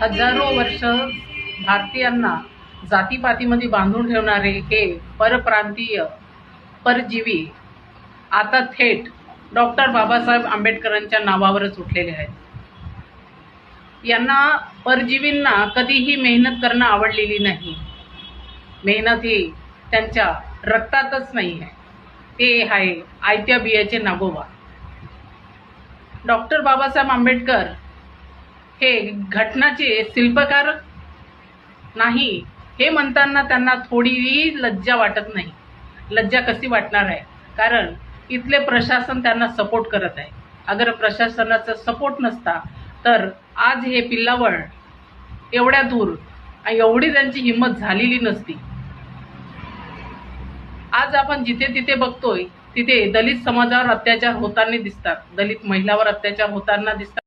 हजारो वर्ष भारतीयांना जातीपातीमध्ये बांधून ठेवणारे हे परप्रांतीय परजीवी आता थेट डॉक्टर बाबासाहेब आंबेडकरांच्या नावावरच उठलेले आहेत. यांना परजीवींना कधीही मेहनत करणं आवडलेली नाही. मेहनत ही त्यांच्या रक्तातच नाही आहे. ते आहे आयत्या बियाचे नागोबा. डॉक्टर बाबासाहेब आंबेडकर हे घटनाचे शिल्पकार नाही हे म्हणताना त्यांना थोडीही लज्जा वाटत नाही. लज्जा कशी वाटणार आहे? कारण इथले प्रशासन त्यांना सपोर्ट करत आहे. अगर प्रशासनाचा सपोर्ट नसता तर आज हे पिल्लावळ एवढ्या दूर एवढी त्यांची हिंमत झालेली नसती. आज आपण जिथे तिथे बघतोय तिथे दलित समाजावर अत्याचार होताना दिसतात, दलित महिलावर अत्याचार होताना दिसतात.